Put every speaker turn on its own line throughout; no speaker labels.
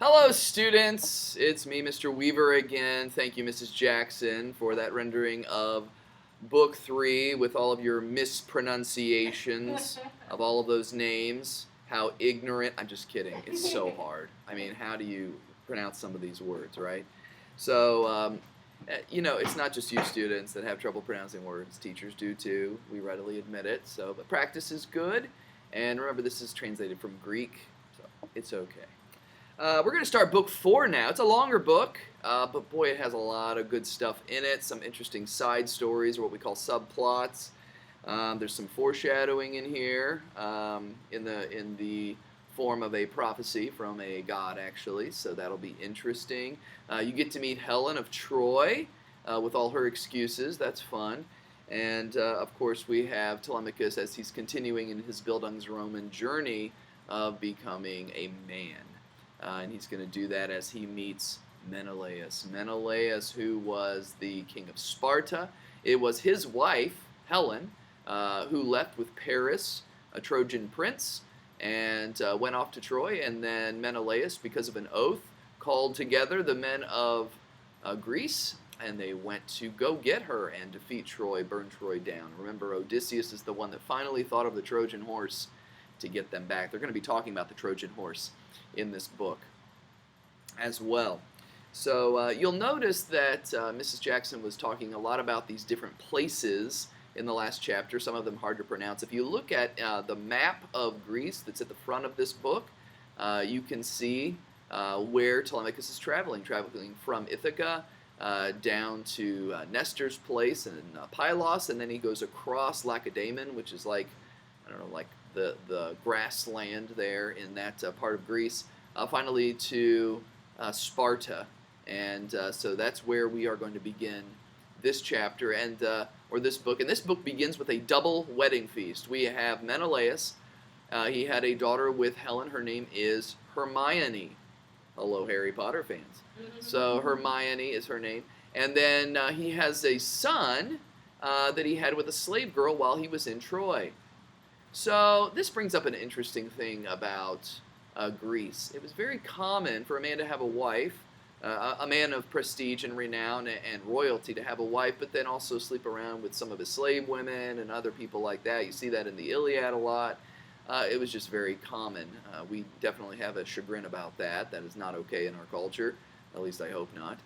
Hello, students. It's me, Mr. Weaver, again. Thank you, Mrs. Jackson, for that rendering of Book 3 with all of your mispronunciations of all of those names. How ignorant. I'm just kidding. It's so hard. I mean, how do you pronounce some of these words, right? So, it's not just you students that have trouble pronouncing words. Teachers do too. We readily admit it. But practice is good. And remember, this is translated from Greek, so it's okay. We're going to start book 4 now. It's a longer book, but boy, it has a lot of good stuff in it. Some interesting side stories, or what we call subplots. There's some foreshadowing in here, in the form of a prophecy from a god, actually. So that'll be interesting. You get to meet Helen of Troy with all her excuses. That's fun. And of course, we have Telemachus as he's continuing in his Bildungsroman journey of becoming a man. And he's going to do that as he meets Menelaus. Menelaus, who was the king of Sparta. It was his wife, Helen, who left with Paris, a Trojan prince, and went off to Troy. And then Menelaus, because of an oath, called together the men of Greece, and they went to go get her and defeat Troy, burn Troy down. Remember, Odysseus is the one that finally thought of the Trojan horse to get them back. They're going to be talking about the Trojan horse in this book as well. So you'll notice that Mrs. Jackson was talking a lot about these different places in the last chapter, some of them hard to pronounce. If you look at the map of Greece that's at the front of this book, you can see where Telemachus is traveling from Ithaca down to Nestor's place in Pylos, and then he goes across Lacedaemon, which is like the grassland there in that part of Greece, finally to Sparta, and so that's where we are going to begin this chapter or this book. And this book begins with a double wedding feast. We have Menelaus. He had a daughter with Helen. Her name is Hermione. Hello, Harry Potter fans. So Hermione is her name. And then he has a son that he had with a slave girl while he was in Troy. So this brings up an interesting thing about Greece. It was very common for a man to have a wife, a man of prestige and renown and royalty to have a wife, but then also sleep around with some of his slave women and other people like that. You see that in the Iliad a lot. It was just very common. We definitely have a chagrin about that. That is not okay in our culture. At least I hope not.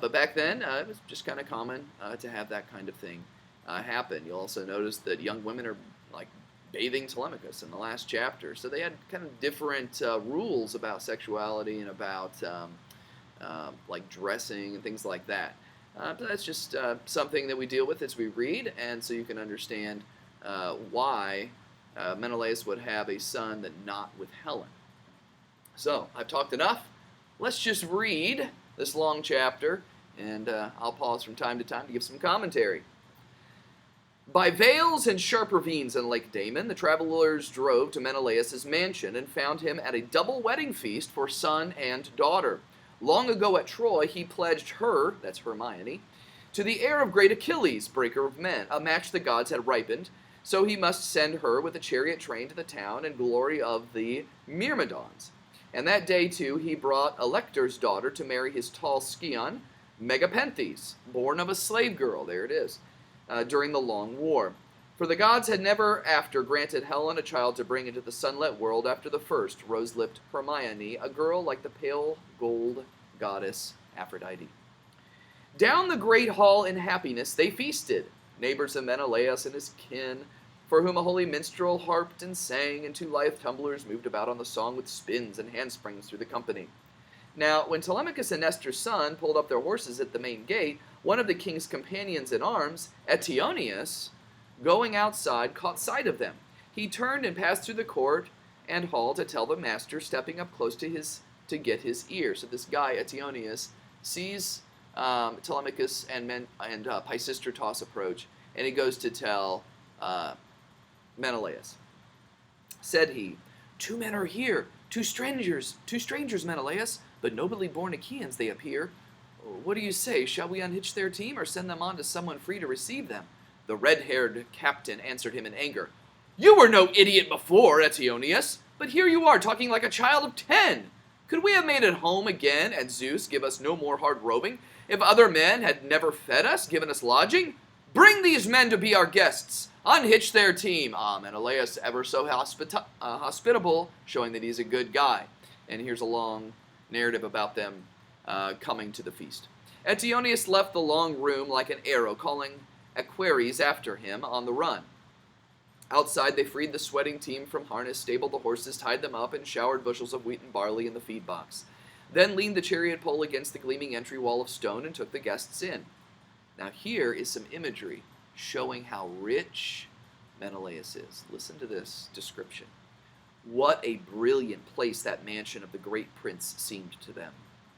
But back then, it was just kind of common to have that kind of thing happen. You'll also notice that young women are like bathing Telemachus in the last chapter. So they had kind of different rules about sexuality and about like dressing and things like that. But that's just something that we deal with as we read, and so you can understand why Menelaus would have a son that not with Helen. So I've talked enough. Let's just read this long chapter, and I'll pause from time to time to give some commentary. By vales and sharp ravines in Lake Damon, the travelers drove to Menelaus' mansion and found him at a double wedding feast for son and daughter. Long ago at Troy, he pledged her, that's Hermione, to the heir of great Achilles, breaker of men, a match the gods had ripened, so he must send her with a chariot train to the town and glory of the Myrmidons. And that day, too, he brought Alector's daughter to marry his tall scion, Megapenthes, born of a slave girl, there it is, during the long war. For the gods had never after granted Helen a child to bring into the sunlit world after the first rose-lipped Hermione, a girl like the pale gold goddess Aphrodite. Down the great hall in happiness they feasted, neighbors of Menelaus and his kin, for whom a holy minstrel harped and sang, and 2 lithe tumblers moved about on the song with spins and handsprings through the company. Now, when Telemachus and Nestor's son pulled up their horses at the main gate, one of the king's companions in arms, Eteonius, going outside, caught sight of them. He turned and passed through the court and hall to tell the master, stepping up close to get his ear. So this guy, Eteonius, sees Telemachus and Pisistratus approach, and he goes to tell Menelaus. Said he, 2 men are here, 2 strangers, Menelaus, but nobly born Achaeans they appear. What do you say? Shall we unhitch their team or send them on to someone free to receive them? The red-haired captain answered him in anger. You were no idiot before, Eteonius, but here you are talking like a child of 10. Could we have made it home again, and Zeus give us no more hard roving, if other men had never fed us, given us lodging? Bring these men to be our guests. Unhitch their team. Menelaus, ever so hospitable, showing that he's a good guy. And here's a long narrative about them coming to the feast. Eteoneus left the long room like an arrow, calling equerries after him on the run. Outside, they freed the sweating team from harness, stabled the horses, tied them up, and showered bushels of wheat and barley in the feed box. Then leaned the chariot pole against the gleaming entry wall of stone and took the guests in. Now here is some imagery showing how rich Menelaus is. Listen to this description. What a brilliant place that mansion of the great prince seemed to them.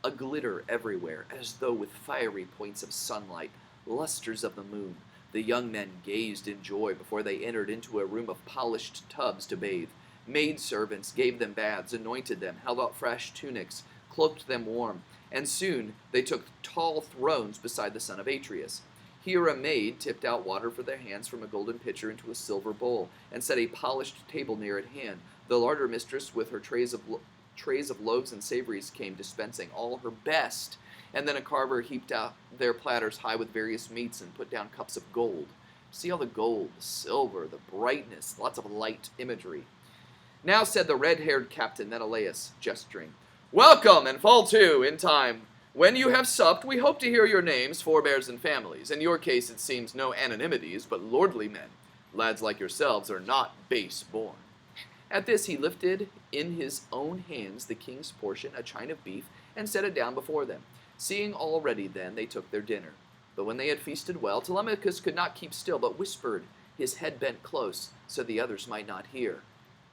A glitter everywhere, as though with fiery points of sunlight, lustres of the moon. The young men gazed in joy before they entered into a room of polished tubs to bathe. Maidservants gave them baths, anointed them, held out fresh tunics, cloaked them warm, and soon they took tall thrones beside the son of Atreus. Here a maid tipped out water for their hands from a golden pitcher into a silver bowl, and set a polished table near at hand. The larder mistress, with her trays of loaves and savories, came dispensing all her best. And then a carver heaped out their platters high with various meats and put down cups of gold. See all the gold, the silver, the brightness, lots of light imagery. Now said the red-haired captain Menelaus, gesturing, "Welcome, and fall to in time. When you have supped, we hope to hear your names, forebears, and families. In your case, it seems no anonymities, but lordly men. Lads like yourselves are not base born." At this he lifted in his own hands the king's portion, a chine of beef, and set it down before them. Seeing all ready then, they took their dinner. But when they had feasted well, Telemachus could not keep still, but whispered, his head bent close, so the others might not hear.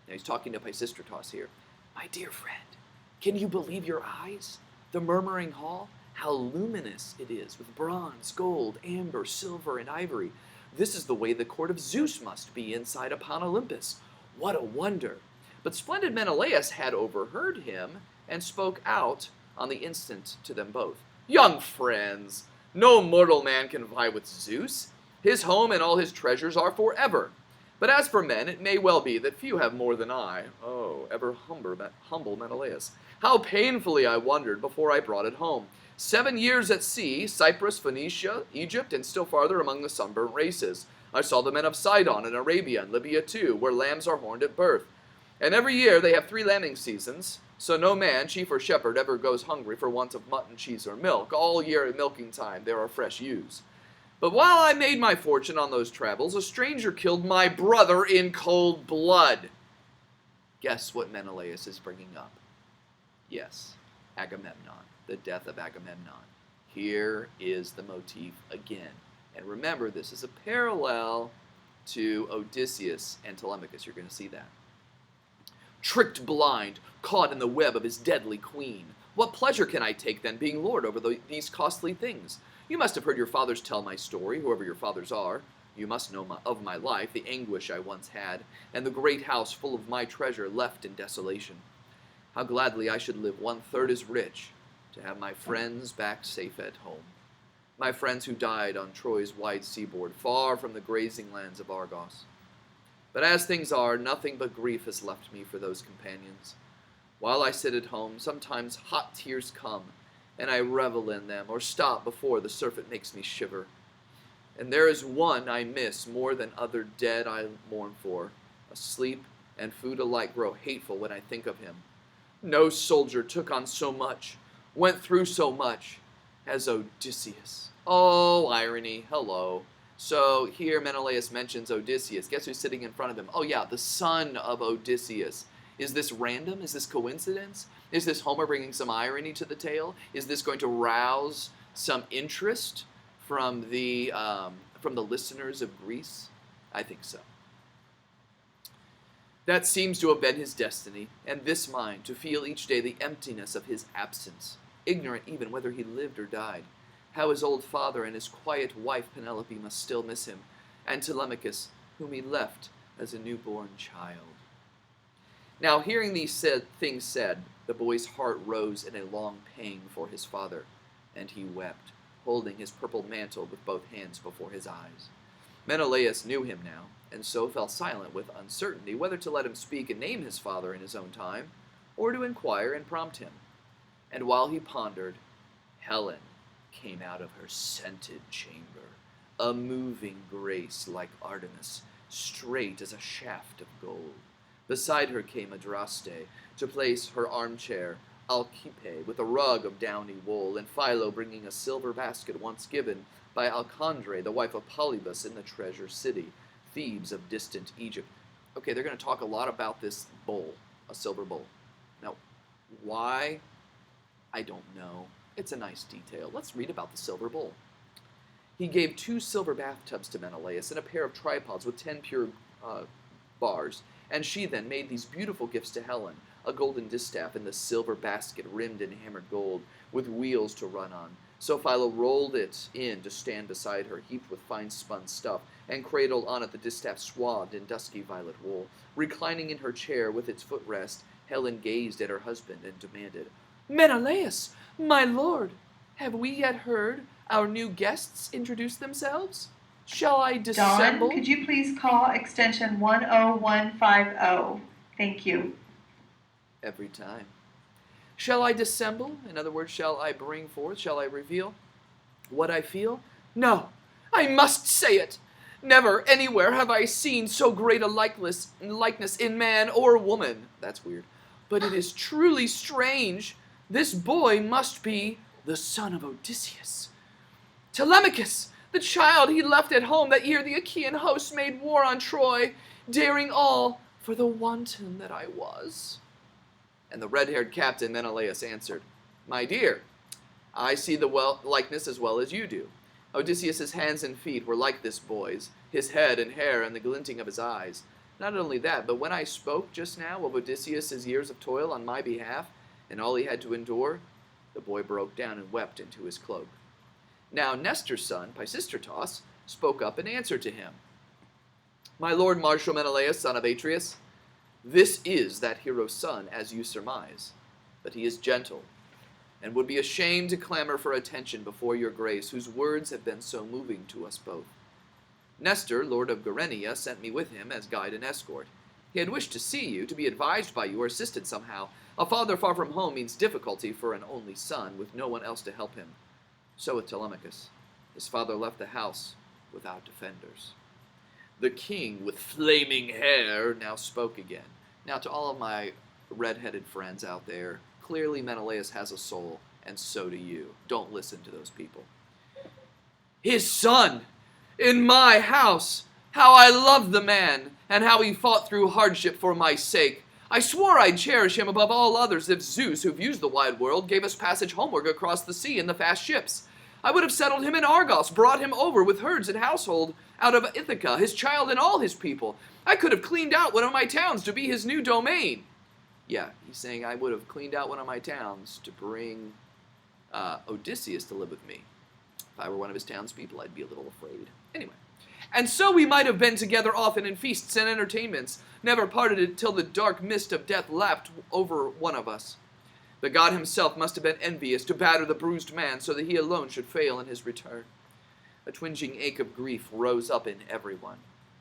Now he's talking to Pisistratos here. "My dear friend, can you believe your eyes? The murmuring hall? How luminous it is, with bronze, gold, amber, silver, and ivory. This is the way the court of Zeus must be inside upon Olympus. What a wonder!" But splendid Menelaus had overheard him, and spoke out on the instant to them both. "Young friends, no mortal man can vie with Zeus. His home and all his treasures are forever. But as for men, it may well be that few have more than I. Oh, ever humble Menelaus. How painfully I wondered before I brought it home. 7 years at sea, Cyprus, Phoenicia, Egypt, and still farther among the sunburnt races. I saw the men of Sidon and Arabia and Libya too, where lambs are horned at birth. And every year they have 3 lambing seasons, so no man, chief or shepherd, ever goes hungry for want of mutton, cheese, or milk. All year at milking time there are fresh ewes. But while I made my fortune on those travels, a stranger killed my brother in cold blood." Guess what Menelaus is bringing up? Yes, Agamemnon, the death of Agamemnon. Here is the motif again. And remember, this is a parallel to Odysseus and Telemachus. You're going to see that. "Tricked blind, caught in the web of his deadly queen. What pleasure can I take, then, being lord over these costly things? You must have heard your fathers tell my story, whoever your fathers are. You must know of my life, the anguish I once had, and the great house full of my treasure left in desolation. How gladly I should live 1/3 as rich, to have my friends back safe at home. My friends who died on Troy's wide seaboard, far from the grazing lands of Argos. But as things are, nothing but grief has left me for those companions. While I sit at home, sometimes hot tears come, and I revel in them, or stop before the surf it makes me shiver. And there is one I miss more than other dead I mourn for. Sleep and food alike grow hateful when I think of him. No soldier took on so much, went through so much, as Odysseus." Oh, irony, hello. So here Menelaus mentions Odysseus. Guess who's sitting in front of him? Oh yeah, the son of Odysseus. Is this random? Is this coincidence? Is this Homer bringing some irony to the tale? Is this going to rouse some interest from the listeners of Greece? I think so. That seems to have been his destiny, and this mine, to feel each day the emptiness of his absence, ignorant even whether he lived or died. How his old father and his quiet wife Penelope must still miss him, and Telemachus, whom he left as a newborn child. Now, hearing these things said, the boy's heart rose in a long pang for his father, and he wept, holding his purple mantle with both hands before his eyes. Menelaus knew him now, and so fell silent with uncertainty whether to let him speak and name his father in his own time, or to inquire and prompt him. And while he pondered, Helen came out of her scented chamber, a moving grace like Artemis, straight as a shaft of gold. Beside her came Adraste to place her armchair, Alcippe with a rug of downy wool, and Philo bringing a silver basket once given by Alcandre, the wife of Polybus in the treasure city, Thebes of distant Egypt. Okay, they're going to talk a lot about this bowl, a silver bowl. Now, why? I don't know. It's a nice detail. Let's read about the silver bowl. He gave 2 silver bathtubs to Menelaus and a pair of tripods with 10 pure bars, and she then made these beautiful gifts to Helen, a golden distaff in the silver basket rimmed in hammered gold, with wheels to run on. So Philo rolled it in to stand beside her, heaped with fine spun stuff, and cradled on it the distaff swathed in dusky violet wool. Reclining in her chair with its footrest, Helen gazed at her husband and demanded, "Menelaus, my lord, have we yet heard our new guests introduce themselves? Shall I dissemble?"
Dawn, could you please call extension 10150? Thank you.
Every time. "Shall I dissemble? In other words, shall I bring forth, shall I reveal what I feel? No, I must say it. Never anywhere have I seen so great a likeness in man or woman." That's weird. "But it is truly strange. This boy must be the son of Odysseus. Telemachus, the child he left at home that year the Achaean host made war on Troy, daring all for the wanton that I was." And the red-haired captain Menelaus answered, "My dear, I see the likeness as well as you do. Odysseus' hands and feet were like this boy's, his head and hair and the glinting of his eyes. Not only that, but when I spoke just now of Odysseus' years of toil on my behalf, and all he had to endure, the boy broke down and wept into his cloak. Now Nestor's son, Pisistratos, spoke up in answer to him. My lord Martial Menelaus, son of Atreus, this is that hero's son, as you surmise, but he is gentle, and would be ashamed to clamor for attention before your grace, whose words have been so moving to us both. Nestor, lord of Gerenia, sent me with him as guide and escort. He had wished to see you, to be advised by you or assisted somehow. A father far from home means difficulty for an only son, with no one else to help him. So with Telemachus. His father left the house without defenders. The king, with flaming hair, now spoke again. Now, to all of my red-headed friends out there, clearly Menelaus has a soul, and so do you. Don't listen to those people. His son! In my house! How I loved the man, and how he fought through hardship for my sake. I swore I'd cherish him above all others if Zeus, who views the wide world, gave us passage homeward across the sea in the fast ships. I would have settled him in Argos, brought him over with herds and household out of Ithaca, his child and all his people. I could have cleaned out one of my towns to be his new domain. Yeah, he's saying I would have cleaned out one of my towns to bring Odysseus to live with me. If I were one of his townspeople, I'd be a little afraid. Anyway. And so we might have been together often in feasts and entertainments, never parted till the dark mist of death lapped over one of us. The god himself must have been envious to batter the bruised man so that he alone should fail in his return. A twinging ache of grief rose up in everyone,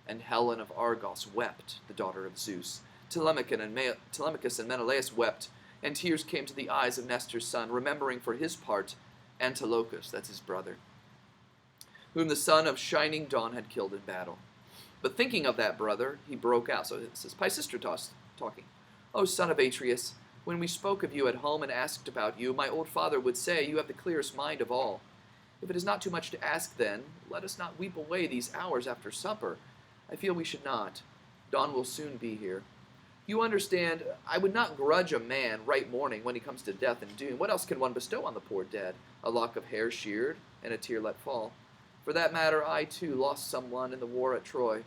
and Helen of Argos wept, the daughter of Zeus. Telemachus and Menelaus wept, and tears came to the eyes of Nestor's son, remembering for his part Antilochus, that's his brother, whom the son of shining dawn had killed in battle. But thinking of that brother, he broke out. So this is Pisistratos talking. O son of Atreus, when we spoke of you at home and asked about you, my old father would say, you have the clearest mind of all. If it is not too much to ask, then, let us not weep away these hours after supper. I feel we should not. Dawn will soon be here. You understand, I would not grudge a man right morning when he comes to death and doom. What else can one bestow on the poor dead? A lock of hair sheared and a tear let fall. For that matter, I too lost someone in the war at Troy,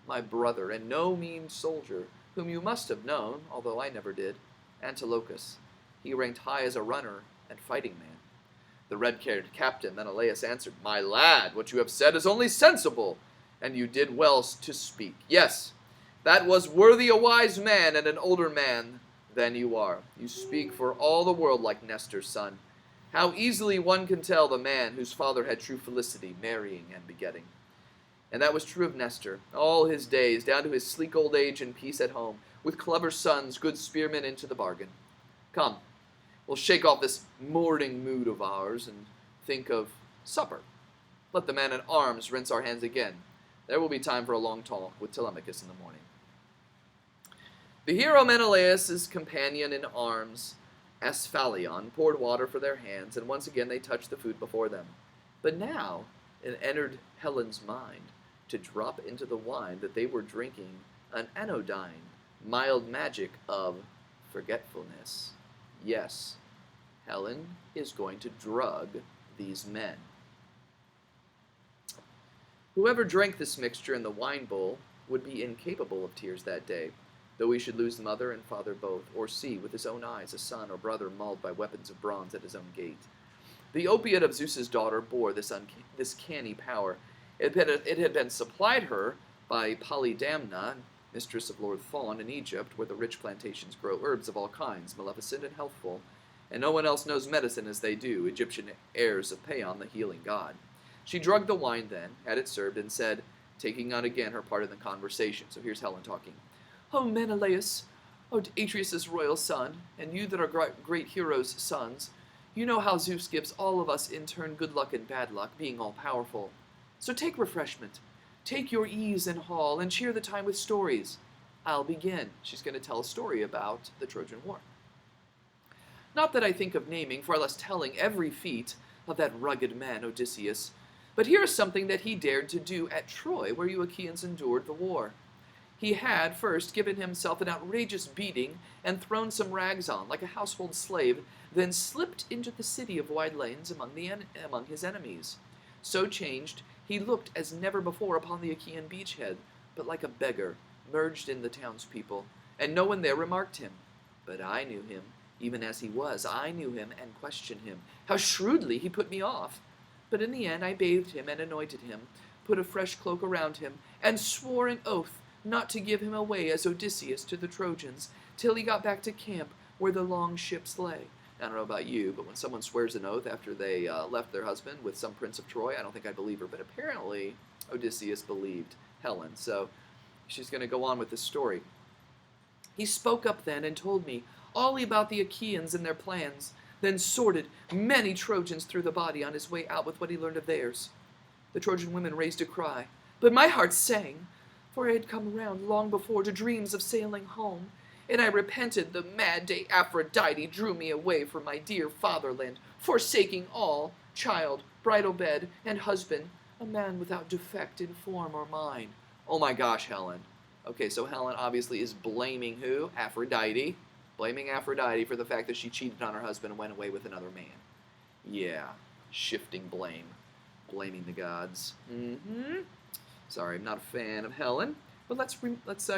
my brother, and no mean soldier, whom you must have known, although I never did, Antilochus. He ranked high as a runner and fighting man. The red-haired captain Menelaus answered, My lad, what you have said is only sensible, and you did well to speak. Yes, that was worthy a wise man and an older man than you are. You speak for all the world like Nestor's son. How easily one can tell the man whose father had true felicity, marrying and begetting. And that was true of Nestor, all his days, down to his sleek old age in peace at home, with clever sons, good spearmen into the bargain. Come, We'll shake off this morning mood of ours and think of supper. Let the man-at-arms rinse our hands again. There will be time for a long talk with Telemachus in the morning. The hero Menelaus' companion in arms, Asphalion, poured water for their hands, and once again they touched the food before them. But now it entered Helen's mind to drop into the wine that they were drinking an anodyne, mild magic of forgetfulness. Yes, Helen is going to drug these men. Whoever drank this mixture in the wine bowl would be incapable of tears that day, though he should lose mother and father both, or see with his own eyes a son or brother mauled by weapons of bronze at his own gate. The opiate of Zeus's daughter bore this canny power. It had been supplied her by Polydamna, mistress of Lord Fawn in Egypt, where the rich plantations grow herbs of all kinds, maleficent and healthful, and no one else knows medicine as they do, Egyptian heirs of Paon, the healing god. She drugged the wine then, had it served, and said, taking on again her part in the conversation. So here's Helen talking. O Menelaus, O Atreus' royal son, and you that are great heroes' sons, you know how Zeus gives all of us in turn good luck and bad luck, being all-powerful. So take refreshment, take your ease in hall, and cheer the time with stories. I'll begin. She's going to tell a story about the Trojan War. Not that I think of naming, far less telling, every feat of that rugged man, Odysseus, but here is something that he dared to do at Troy, where you Achaeans endured the war. He had, first, given himself an outrageous beating and thrown some rags on, like a household slave, then slipped into the city of wide lanes among his enemies. So changed, he looked as never before upon the Achaean beachhead, but like a beggar, merged in the townspeople, and no one there remarked him. But I knew him, even as he was. I knew him and questioned him. How shrewdly he put me off! But in the end I bathed him and anointed him, put a fresh cloak around him, and swore an oath not to give him away as Odysseus to the Trojans, till he got back to camp where the long ships lay. I don't know about you, but when someone swears an oath after they left their husband with some prince of Troy, I don't think I believe her, but apparently Odysseus believed Helen, so she's going to go on with this story. He spoke up then and told me all about the Achaeans and their plans, then sorted many Trojans through the body on his way out with what he learned of theirs. The Trojan women raised a cry, but my heart sang, for I had come around long before to dreams of sailing home, and I repented the mad day Aphrodite drew me away from my dear fatherland, forsaking all, child, bridal bed, and husband, a man without defect in form or mind. Oh my gosh, Helen. Okay, so Helen obviously is blaming who? Aphrodite. Blaming Aphrodite for the fact that she cheated on her husband and went away with another man. Yeah, shifting blame. Blaming the gods. Sorry, I'm not a fan of Helen, but let's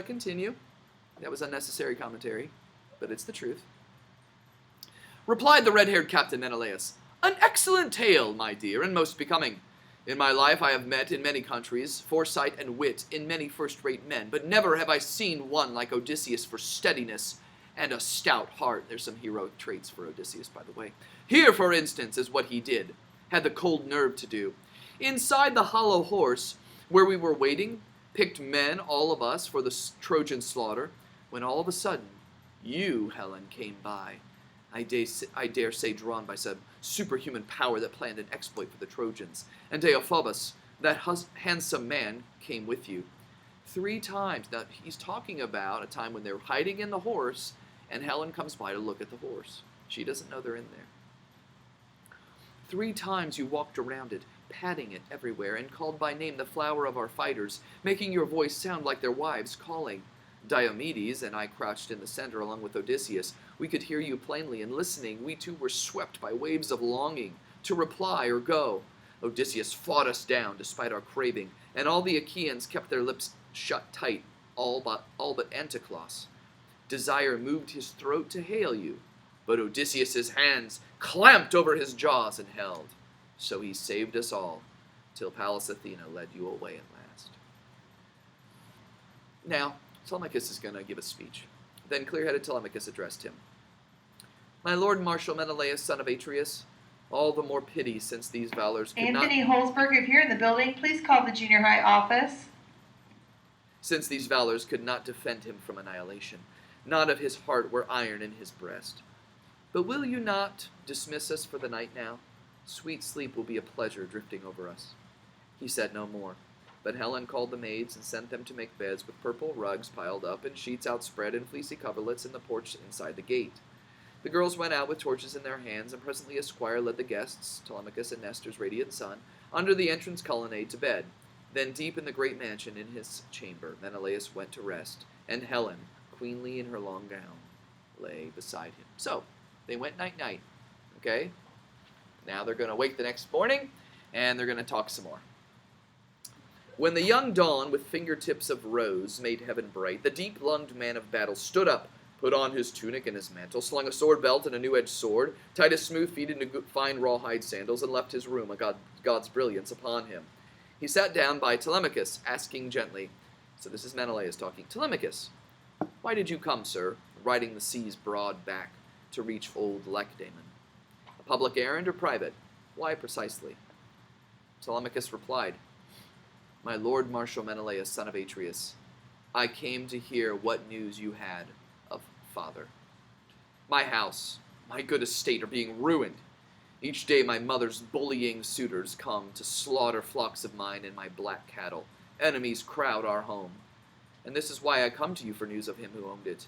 continue. That was unnecessary commentary, but it's the truth. Replied the red-haired Captain Menelaus, an excellent tale, my dear, and most becoming. In my life I have met in many countries foresight and wit in many first-rate men, but never have I seen one like Odysseus for steadiness and a stout heart. There's some heroic traits for Odysseus, by the way. Here, for instance, is what he did, had the cold nerve to do. Inside the hollow horse, where we were waiting, picked men, all of us, for the Trojan slaughter, when all of a sudden, you, Helen, came by. I dare say drawn by some superhuman power that planned an exploit for the Trojans. And Deiphobus, that handsome man, came with you. 3 times. Now, he's talking about a time when they're hiding in the horse, and Helen comes by to look at the horse. She doesn't know they're in there. 3 times you walked around it, patting it everywhere, and called by name the flower of our fighters, making your voice sound like their wives calling. Diomedes and I crouched in the center along with Odysseus. We could hear you plainly, and listening, we too were swept by waves of longing to reply or go. Odysseus fought us down despite our craving, and all the Achaeans kept their lips shut tight, all but Anticlos. Desire moved his throat to hail you, but Odysseus's hands clamped over his jaws and held. So he saved us all, till Pallas Athena led you away at last. Now, Telemachus is going to give a speech. Then clear-headed Telemachus addressed him. My lord Marshal Menelaus, son of Atreus, all the more pity since these valors could
Anthony Holzberg, if you're in the building, please call the junior high office.
Since these valors could not defend him from annihilation, not of his heart were iron in his breast. But will you not dismiss us for the night now? Sweet sleep will be a pleasure drifting over us." He said no more, but Helen called the maids and sent them to make beds with purple rugs piled up and sheets outspread and fleecy coverlets in the porch inside the gate. The girls went out with torches in their hands, and presently a squire led the guests, Telemachus and Nestor's radiant son, under the entrance colonnade to bed. Then deep in the great mansion in his chamber, Menelaus went to rest, and Helen, queenly in her long gown, lay beside him. So, they went night-night, okay? Now they're going to wake the next morning, and they're going to talk some more. When the young dawn with fingertips of rose made heaven bright, the deep-lunged man of battle stood up, put on his tunic and his mantle, slung a sword belt and a new-edged sword, tied his smooth feet into fine rawhide sandals, and left his room, God's brilliance upon him. He sat down by Telemachus, asking gently, so this is Menelaus talking, "Telemachus, why did you come, sir, riding the sea's broad back to reach old Lacedaemon? A public errand or private? Why precisely?" Telemachus replied, "My lord Marshal Menelaus, son of Atreus, I came to hear what news you had of father. My house, my good estate are being ruined. Each day my mother's bullying suitors come to slaughter flocks of mine and my black cattle. Enemies crowd our home. And this is why I come to you for news of him who owned it.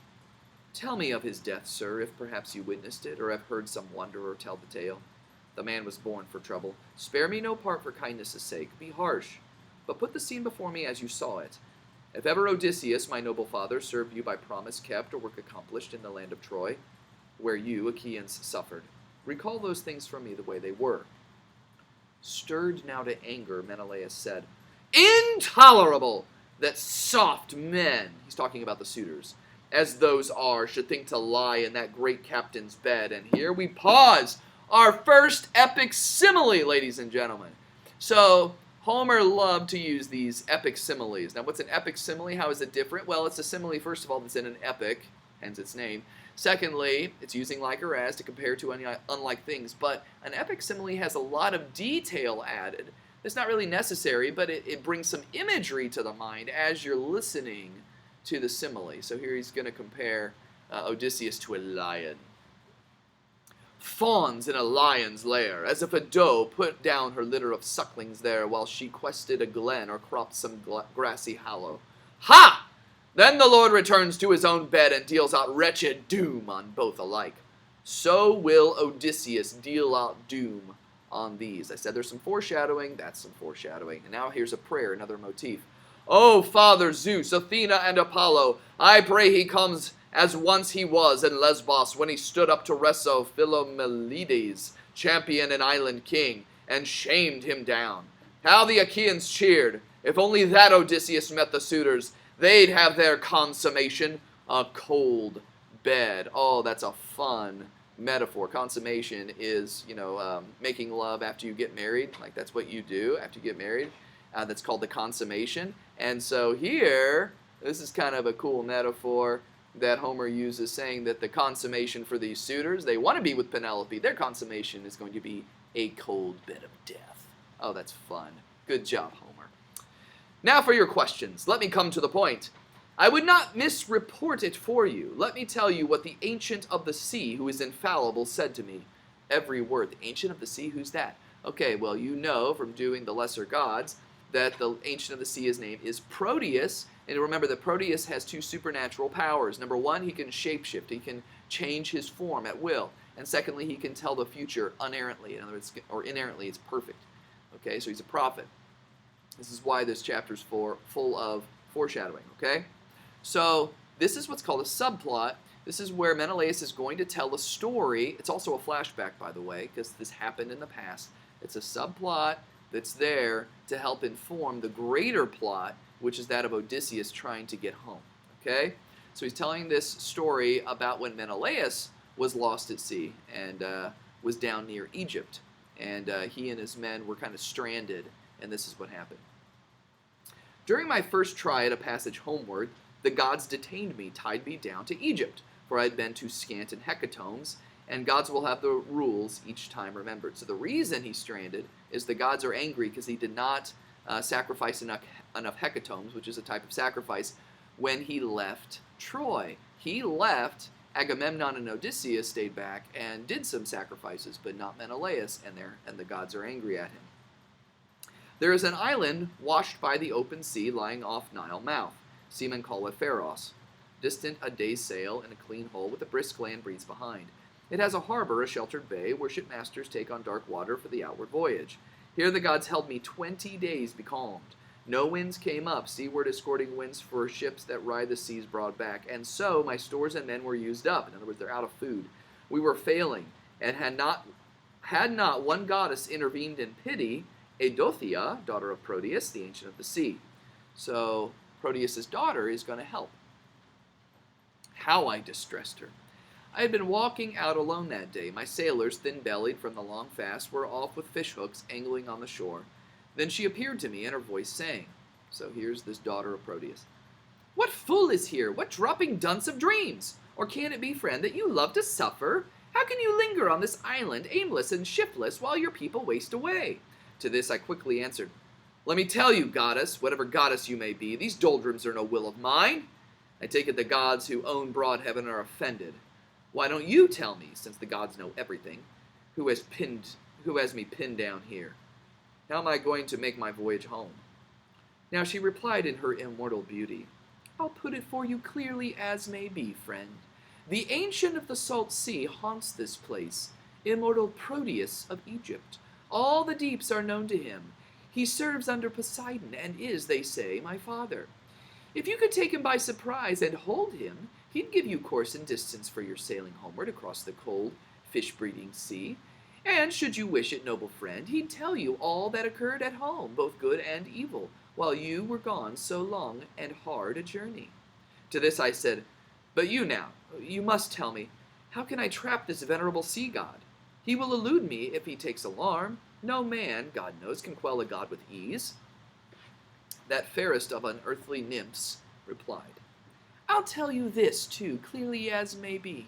Tell me of his death, sir, if perhaps you witnessed it, or have heard some wanderer tell the tale. The man was born for trouble. Spare me no part for kindness' sake. Be harsh, but put the scene before me as you saw it. If ever Odysseus, my noble father, served you by promise kept or work accomplished in the land of Troy, where you, Achaeans, suffered, recall those things from me the way they were." Stirred now to anger, Menelaus said, "Intolerable that soft men," he's talking about the suitors, "as those are, should think to lie in that great captain's bed." And here we pause our first epic simile, ladies and gentlemen. So, Homer loved to use these epic similes. Now, what's an epic simile? How is it different? Well, it's a simile, first of all, that's in an epic, hence its name. Secondly, it's using like or as to compare to unlike things. But an epic simile has a lot of detail added. It's not really necessary, but it brings some imagery to the mind as you're listening to the simile. So here he's going to compare Odysseus to a lion. "Fawns in a lion's lair, as if a doe put down her litter of sucklings there while she quested a glen or cropped some grassy hollow. Ha! Then the Lord returns to his own bed and deals out wretched doom on both alike. So will Odysseus deal out doom on these." I said there's some foreshadowing. That's some foreshadowing. And now here's a prayer, another motif. "O Father Zeus, Athena, and Apollo, I pray he comes as once he was in Lesbos when he stood up to wrestle Philomelides, champion and island king, and shamed him down. How the Achaeans cheered! If only that Odysseus met the suitors, they'd have their consummation, a cold bed." Oh, that's a fun metaphor. Consummation is, making love after you get married. Like, that's what you do after you get married. That's called the consummation. And so here, this is kind of a cool metaphor that Homer uses, saying that the consummation for these suitors, they want to be with Penelope. Their consummation is going to be a cold bed of death. Oh, that's fun. Good job, Homer. Now for your questions. Let me come to the point. I would not misreport it for you. Let me tell you what the Ancient of the Sea, who is infallible, said to me. Every word. The Ancient of the Sea? Who's that? Okay, well, you know from doing the Lesser Gods that the Ancient of the Sea, his name is Proteus. And remember that Proteus has two supernatural powers. Number one, he can shapeshift. He can change his form at will. And secondly, he can tell the future unerrantly. In other words, or inerrantly, it's perfect. Okay, so he's a prophet. This is why this chapter is full of foreshadowing. Okay, so this is what's called a subplot. This is where Menelaus is going to tell a story. It's also a flashback, by the way, because this happened in the past. It's a subplot that's there to help inform the greater plot, which is that of Odysseus trying to get home. Okay? So he's telling this story about when Menelaus was lost at sea and was down near Egypt. And he and his men were kind of stranded, and this is what happened. "During my first try at a passage homeward, the gods detained me, tied me down to Egypt, for I had been too scant in hecatombs, and gods will have the rules each time remembered." So the reason he's stranded is the gods are angry because he did not sacrifice enough hecatombs, which is a type of sacrifice, when he left Troy. He left Agamemnon and Odysseus stayed back and did some sacrifices, but not Menelaus, and the gods are angry at him. There is an island washed by the open sea lying off Nile mouth. Seamen call it Pharos. Distant a day's sail in a clean hull with a brisk land breeze behind. It has a harbor, a sheltered bay, where shipmasters take on dark water for the outward voyage. Here the gods held me 20 days becalmed. No winds came up, seaward escorting winds for ships that ride the seas broad back. And so my stores and men were used up. In other words, they're out of food. We were failing, and had not one goddess intervened in pity, Eidothea, daughter of Proteus, the ancient of the sea. So Proteus' daughter is going to help. How I distressed her. I had been walking out alone that day. My sailors, thin-bellied from the long fast, were off with fishhooks angling on the shore. Then she appeared to me, and her voice sang. So here's this daughter of Proteus. What fool is here? What dropping dunce of dreams? Or can it be, friend, that you love to suffer? How can you linger on this island, aimless and shiftless, while your people waste away? To this I quickly answered, Let me tell you, goddess, whatever goddess you may be, these doldrums are no will of mine. I take it the gods who own broad heaven are offended. Why don't you tell me, since the gods know everything, who has me pinned down here? How am I going to make my voyage home? Now she replied in her immortal beauty, I'll put it for you clearly as may be, friend. The ancient of the salt sea haunts this place, immortal Proteus of Egypt. All the deeps are known to him. He serves under Poseidon and is, they say, my father. If you could take him by surprise and hold him, he'd give you course and distance for your sailing homeward across the cold, fish-breeding sea. And should you wish it, noble friend, he'd tell you all that occurred at home, both good and evil, while you were gone so long and hard a journey. To this I said, But you now, you must tell me, how can I trap this venerable sea god? He will elude me if he takes alarm. No man, God knows, can quell a god with ease. That fairest of unearthly nymphs replied, I'll tell you this, too, clearly as may be.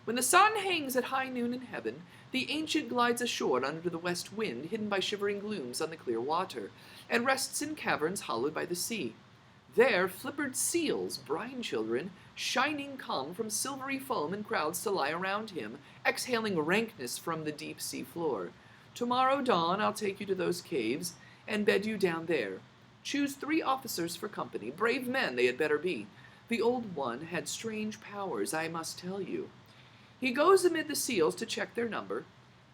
When the sun hangs at high noon in heaven, the ancient glides ashore under the west wind, hidden by shivering glooms on the clear water, and rests in caverns hollowed by the sea. There flippered seals, brine children, shining come from silvery foam in crowds to lie around him, exhaling rankness from the deep sea floor. Tomorrow dawn I'll take you to those caves, and bed you down there. Choose 3 officers for company, brave men they had better be. The old one had strange powers, I must tell you. He goes amid the seals to check their number,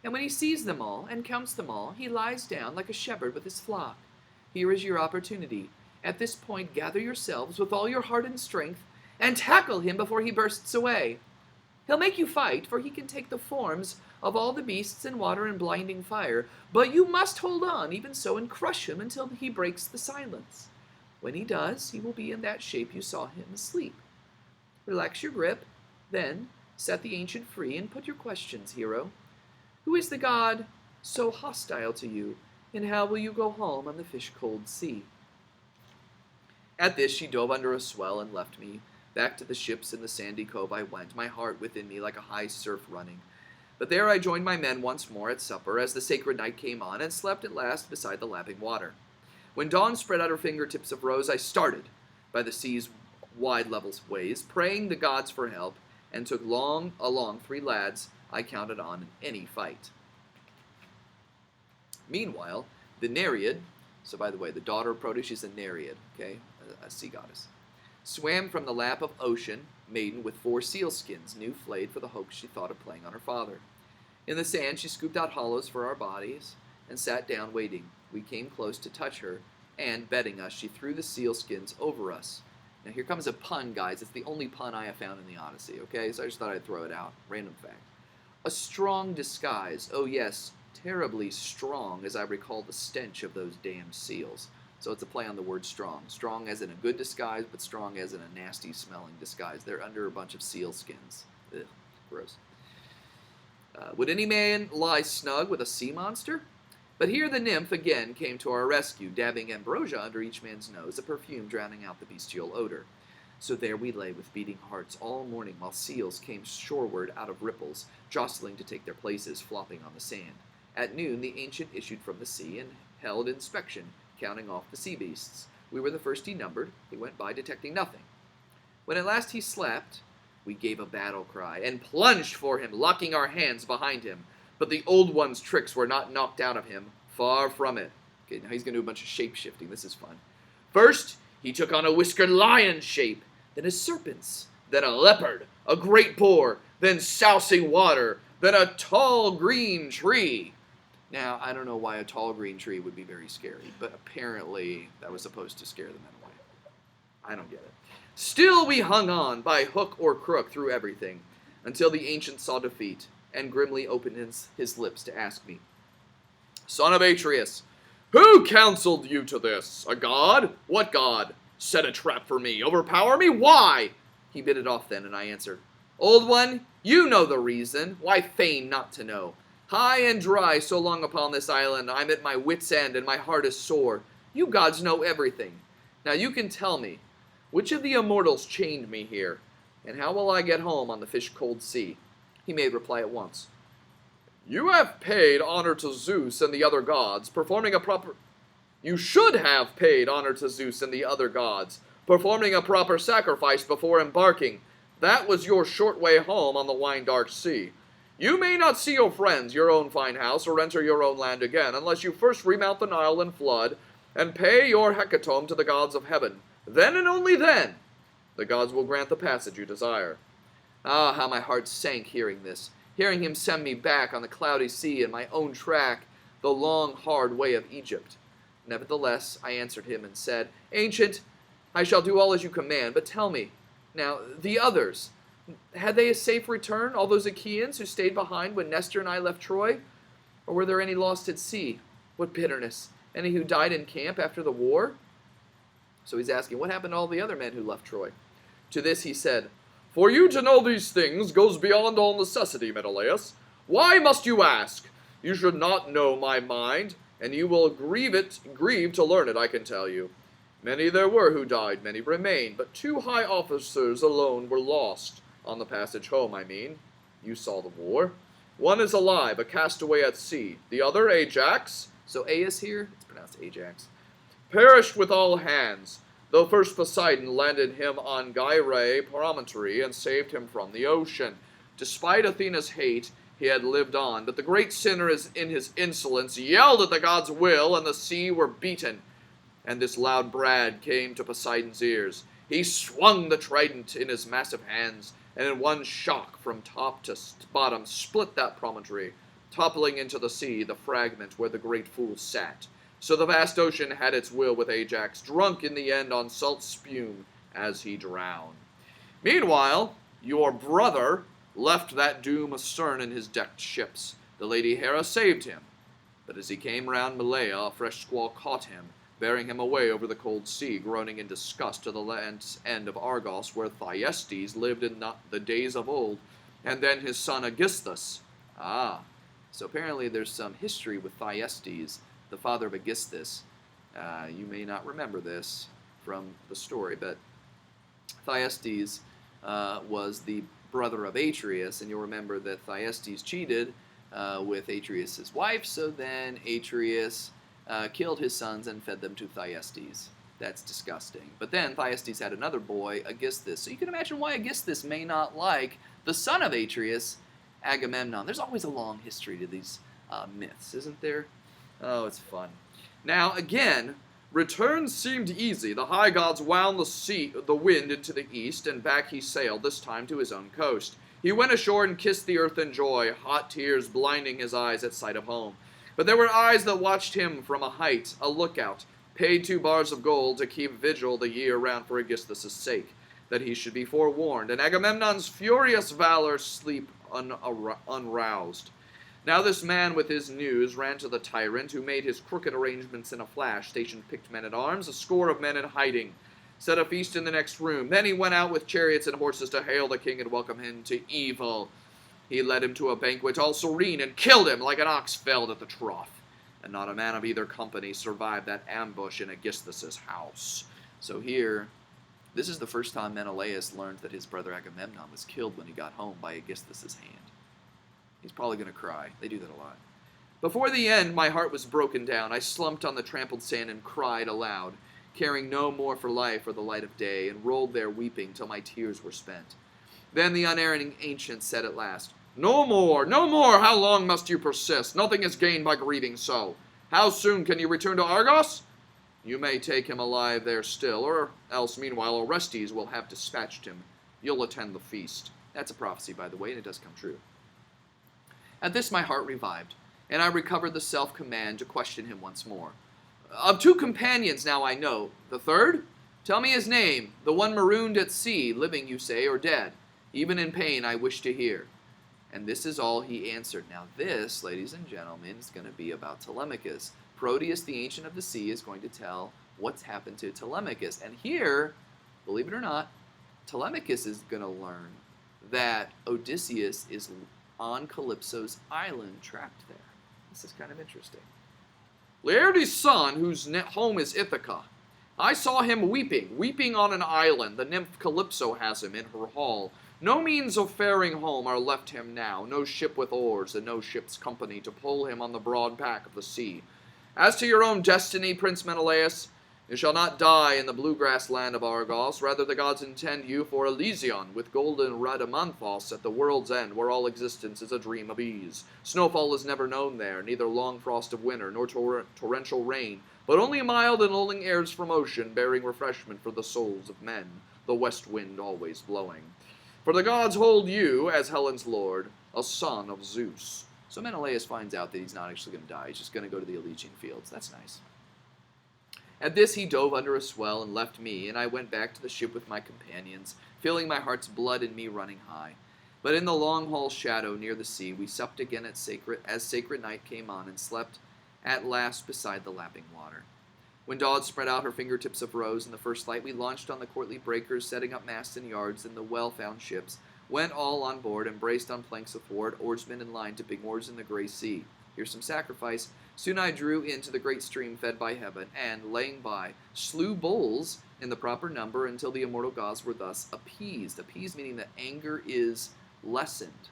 and when he sees them all and counts them all, he lies down like a shepherd with his flock. Here is your opportunity. At this point, gather yourselves with all your heart and strength, and tackle him before he bursts away. He'll make you fight, for he can take the forms of all the beasts in water and blinding fire, but you must hold on, even so, and crush him until he breaks the silence. When he does, he will be in that shape you saw him asleep. Relax your grip, then set the ancient free, and put your questions, hero. Who is the god so hostile to you, and how will you go home on the fish-cold sea? At this she dove under a swell and left me. Back to the ships in the sandy cove I went, my heart within me like a high surf running. But there I joined my men once more at supper as the sacred night came on, and slept at last beside the lapping water. When dawn spread out her fingertips of rose, I started by the sea's wide level ways, praying the gods for help, and took along 3 lads I counted on in any fight. Meanwhile, the Nereid, so by the way, the daughter of Proteus, she's a Nereid, okay, a sea goddess, swam from the lap of ocean, maiden with 4 seal skins, new flayed for the hoax she thought of playing on her father. In the sand she scooped out hollows for our bodies, and sat down waiting. We came close to touch her, and, betting us, she threw the seal skins over us. Now here comes a pun, guys. It's the only pun I have found in the Odyssey, okay? So I just thought I'd throw it out. Random fact. A strong disguise. Oh yes, terribly strong, as I recall the stench of those damned seals. So it's a play on the word strong. Strong as in a good disguise, but strong as in a nasty-smelling disguise. They're under a bunch of seal skins. Ugh, gross. Would any man lie snug with a sea monster? But here the nymph again came to our rescue, dabbing ambrosia under each man's nose, a perfume drowning out the bestial odor. So there we lay with beating hearts all morning, while seals came shoreward out of ripples, jostling to take their places, flopping on the sand. At noon the ancient issued from the sea and held inspection, counting off the sea beasts. We were the first he numbered. He went by detecting nothing. When at last he slept, We gave a battle cry and plunged for him, locking our hands behind him. But the old one's tricks were not knocked out of him. Far from it. Okay, now he's going to do a bunch of shape-shifting. This is fun. First, he took on a whiskered lion shape, then a serpent's, then a leopard, a great boar, then sousing water, then a tall green tree. Now, I don't know why a tall green tree would be very scary, but apparently that was supposed to scare the men away. I don't get it. Still we hung on, by hook or crook, through everything, until the ancient saw defeat, and grimly opened his lips to ask me, Son of Atreus, who counseled you to this? A god? What god? Set a trap for me, overpower me? Why? He bit it off then, and I answered, Old one, you know the reason. Why feign not to know? High and dry so long upon this island, I'm at my wit's end, and my heart is sore. You gods know everything. Now you can tell me, which of the immortals chained me here, and how will I get home on the fish-cold sea? He made reply at once. You have paid honor to Zeus and the other gods, performing a proper... You should have paid honor to Zeus and the other gods, performing a proper sacrifice before embarking. That was your short way home on the wine-dark sea. You may not see your friends, your own fine house, or enter your own land again, unless you first remount the Nile and flood, and pay your hecatomb to the gods of heaven. Then and only then, the gods will grant the passage you desire. Ah, how my heart sank hearing this, hearing him send me back on the cloudy sea and my own track, the long, hard way of Egypt. Nevertheless, I answered him and said, Ancient, I shall do all as you command, but tell me, now, the others, had they a safe return, all those Achaeans who stayed behind when Nestor and I left Troy? Or were there any lost at sea? What bitterness! Any who died in camp after the war? So he's asking, what happened to all the other men who left Troy? To this he said, For you to know these things goes beyond all necessity, Menelaus. Why must you ask? You should not know my mind, and you will grieve to learn it, I can tell you. Many there were who died, many remain, but 2 high officers alone were lost, on the passage home, I mean. You saw the war. One is alive, a castaway at sea. The other, Ajax, so Aias here, it's pronounced Ajax, perished with all hands, though first Poseidon landed him on Gyrae promontory and saved him from the ocean. Despite Athena's hate, he had lived on, but the great sinner in his insolence yelled at the gods' will, and the sea were beaten. And this loud brad came to Poseidon's ears. He swung the trident in his massive hands, and in one shock from top to bottom split that promontory, toppling into the sea the fragment where the great fool sat. So the vast ocean had its will with Ajax, drunk in the end on salt spume as he drowned. Meanwhile, your brother left that doom astern in his decked ships. The lady Hera saved him. But as he came round Malea, a fresh squall caught him, bearing him away over the cold sea, groaning in disgust to the land's end of Argos, where Thyestes lived in the days of old, and then his son Aegisthus. Ah, so apparently there's some history with Thyestes, the father of Aegisthus. You may not remember this from the story, but Thyestes was the brother of Atreus, and you'll remember that Thyestes cheated with Atreus' wife, so then Atreus killed his sons and fed them to Thyestes. That's disgusting. But then Thyestes had another boy, Aegisthus. So you can imagine why Aegisthus may not like the son of Atreus, Agamemnon. There's always a long history to these myths, isn't there? Oh, it's fun. Now, again, return seemed easy. The high gods wound the wind into the east, and back he sailed, this time to his own coast. He went ashore and kissed the earth in joy, hot tears blinding his eyes at sight of home. But there were eyes that watched him from a height, a lookout, paid 2 bars of gold to keep vigil the year round for Aegisthus' sake, that he should be forewarned, and Agamemnon's furious valor sleep unroused. Now this man with his news ran to the tyrant, who made his crooked arrangements in a flash, stationed picked men-at-arms, a score of men in hiding, set a feast in the next room. Then he went out with chariots and horses to hail the king and welcome him to evil. He led him to a banquet all serene, and killed him like an ox felled at the trough. And not a man of either company survived that ambush in Aegisthus' house. So here, this is the first time Menelaus learned that his brother Agamemnon was killed when he got home by Aegisthus' hand. He's probably going to cry. They do that a lot. Before the end, my heart was broken down. I slumped on the trampled sand and cried aloud, caring no more for life or the light of day, and rolled there weeping till my tears were spent. Then the unerring ancient said at last, "No more, no more! How long must you persist? Nothing is gained by grieving so. How soon can you return to Argos? You may take him alive there still, or else meanwhile Orestes will have dispatched him. You'll attend the feast." That's a prophecy, by the way, and it does come true. At this my heart revived, and I recovered the self-command to question him once more. "Of 2 companions now I know. The third? Tell me his name, the one marooned at sea, living, you say, or dead. Even in pain I wish to hear." And this is all he answered. Now this, ladies and gentlemen, is going to be about Telemachus. Proteus, the Ancient of the Sea, is going to tell what's happened to Telemachus. And here, believe it or not, Telemachus is going to learn that Odysseus is on Calypso's island, trapped there. This is kind of interesting. "Laertes' son, whose home is Ithaca. I saw him weeping on an island. The nymph Calypso has him in her hall. No means of faring home are left him now, no ship with oars, and no ship's company to pull him on the broad back of the sea. As to your own destiny, Prince Menelaus, you shall not die in the blue-grass land of Argos. Rather the gods intend you for Elysion, with golden Rhadamanthos at the world's end, where all existence is a dream of ease. Snowfall is never known there, neither long frost of winter, nor torrential rain, but only mild and lulling airs from ocean, bearing refreshment for the souls of men, the west wind always blowing. For the gods hold you, as Helen's lord, a son of Zeus." So Menelaus finds out that he's not actually going to die. He's just going to go to the Elysian fields. That's nice. At this he dove under a swell and left me, and I went back to the ship with my companions, feeling my heart's blood in me running high. But in the long hall shadow near the sea, we supped again as sacred night came on, and slept at last beside the lapping water. When dawn spread out her fingertips of rose in the first light, we launched on the courtly breakers, setting up masts and yards in the well-found ships, went all on board, and braced on planks athwart, oarsmen in line to big oars in the grey sea. Here's some sacrifice. Soon I drew into the great stream fed by heaven, and, laying by, slew bulls in the proper number until the immortal gods were thus appeased. Appeased meaning that anger is lessened.